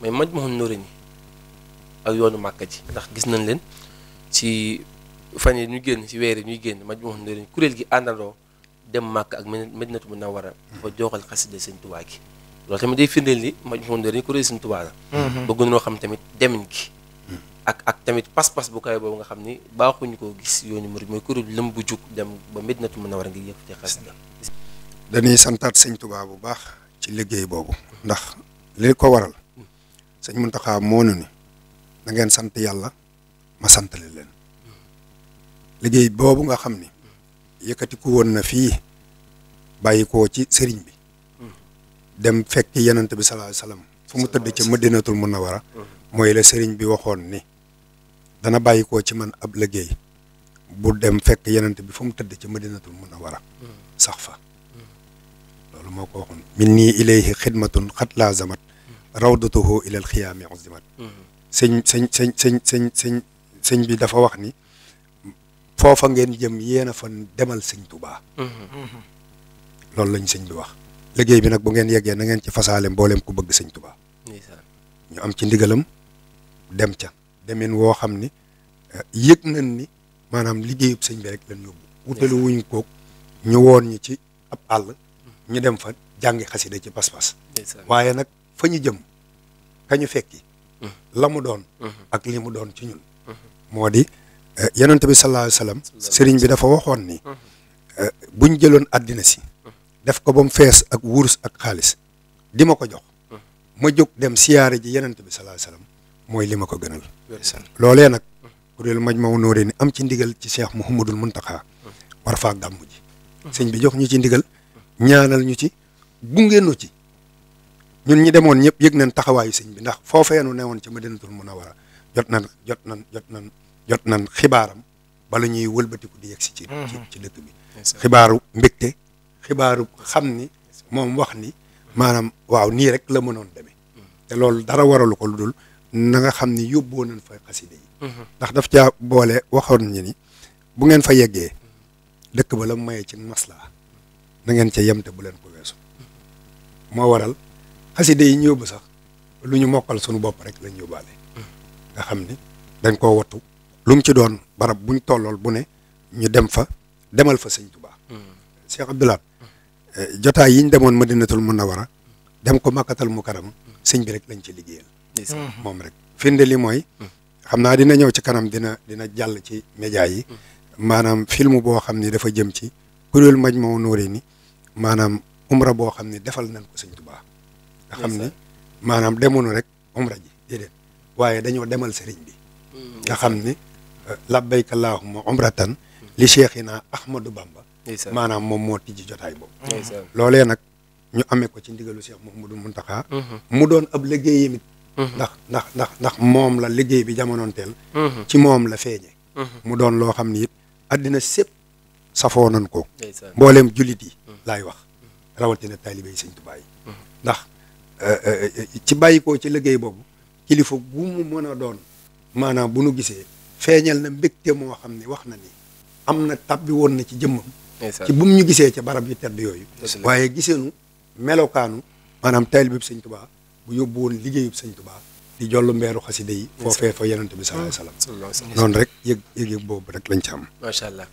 mais Majmahun Nurayni ak yoonu Màkka ji ndax gis nañ leen ci fan yi ñu génn ci weer yi ñuy génn Majmahun Nurayni kuréel gi àndandoo dem Màkka ak Madinatu Munawwara fa joxal xasida Sëñ Tuubaa gi loolu tamit day firndeel ni Majmahun Nurayni kuréel Sëñ Tuubaa la bëgg nañoo xam tamit demin gi ak tamit pas-pas bu kawe boobu nga xam ni baaxuñu koo gis yoonu murid mooy kuréel lëm bu jug dem ba Madinatu Munawwara ngir yëkkati xasida. dañuy santaat Sëñ Tuubaa bu baax ci liggéey boobu ndax li ko waral Sëñ Muntaxa moo nu ni na ngeen sant yàlla ma santale leen liggéey boobu nga xam ni yëkkati ko woon na fii bàyyi koo ci sëriñ bi dem fekk Yonent bi sallallahu alayhi wasallam fu mu tëdd ca Madinatul Munawwara mooy la sëriñ bi waxoon ni dana bàyyi koo ci man ab liggéey bu dem fekk Yonent bi fu mu tëdd ca Madinatul Munawwara sax fa loolu moo ko waxoon min nii ilayhi xidmatun xat laazamat rawdatuhu ilal xiyaami uzimat sëñ bi dafa wax ni foofa ngeen jëm yéen a fa demal Sëñ Tuubaa loolu lañ sëñ bi wax liggéey bi nag bu ngeen yeggee na ngeen ci fasaale mboolem ku bëgg Sëñ Tuubaa ñu am ci ndigalam dem ca demin woo xam ni yëg nañ ni maanaam liggéeyub sëñ bi rek lañ yóbbu wutalu wuñ koog ñu woon ñi ci ab àll ñu dem fa jàngi xasida ci pas-pas waaye nag fa ñu jëm kañu fekki la mu doon ak li mu doon ci ñun moo di Yonent bi sallallahu alayhi wasallam sëriñ bi dafa waxoon ni buñ jëloon àddina si def ko ba mu fees ak wurus ak xaalis di ma ko jox ma jóg dem siyaare ji Yonent bi sallallahu alayhi wasallam mooy li ma ko gënal loolee nag kuréelu Majmahun Nurayni am ci ndigal ci Cheikh Mouhamadul Mountakha war faa gàmm ji sëñ bi jox ñu ci ndigal ñaanal ñu ci gungeenu ci ñun ñi demoon ñëpp yëg nañ taxawaayu sëñ bi ndax foofeenu newoon ci Madinatul Munawwara jot nañ xibaaram bala ñuy wëlbatiku di yegg si ci dëkk bi xibaaru mbégte xibaaru xam ni moom wax ni maanaam waaw nii rek la mënoon demee te loolu dara waralu ko lu dul na nga xam ni yóbboo nañ fa xaside yi ndax daf caa boole waxoon ñi ni bu ngeen fa yeggee dëkk ba la mayee ci maslaa na ngeen ca yemte bu leen ko weesu moo waral xaside yi ñu yóbbu sax lu ñu mokkal suñu bopp rek lañ yóbbaale nga xam ni dañ koo wattu lu mu ci doon barab buñ tollool bu ne ñu dem fa demal fa Sëñ Tuubaa Cheikh Abdoulaye jotaay yi ñu demoon Madinatul Munawwara dem ko Makkatal Mukarram sëñ bi rek lañ ci liggéeyal moom rek firnde li mooy xam naa dina ñëw ci kanam dina jàll ci média yi maanaam film boo xam ni dafa jëm ci kuréel Majmahun Nurayni maanaam umra boo xam ni defal nañ ko Sëñ Tuubaa nga xam ni maanaam demoonu rek umra ji déedéet waaye dañoo demal sëriñ bi nga xam ni labbayka allahumma umratan li cheikhina Ahmadou Bamba maanaam moom moo tijji jotaay boobu loolee nag ñu amee ko ci ndigalu Cheikh Mouhamadou Mountakha mu doon ab liggéeyam it ndax moom la liggéey bi jamonoonteel ci moom la feeñe mu doon loo xam ni it àddina sépp safoo nañ ko mbooleem jullit yi laay wax rawatina taalibe yi Sëñ Tuubaa yi ndax ci bàyyikoo ci liggéey boobu kilifa gu mu mën a doon maanaam bu nu gisee feeñal na mbégte moo xam ne wax na ni am na tabbi woon na ci jëmmam ci bu mu ñu gisee ca barab yu tedd yooyu waaye giseenu melokaanu maanaam taalibe bi Sëñ Tuubaa bu yóbbu woon liggéeyub Sëñ Tuubaa di jollu mbeeru xasida yi foofee fa Yonent bi sallallahu alayhi wasallam noonu rek yëg boobu rek lañ ci am macha allah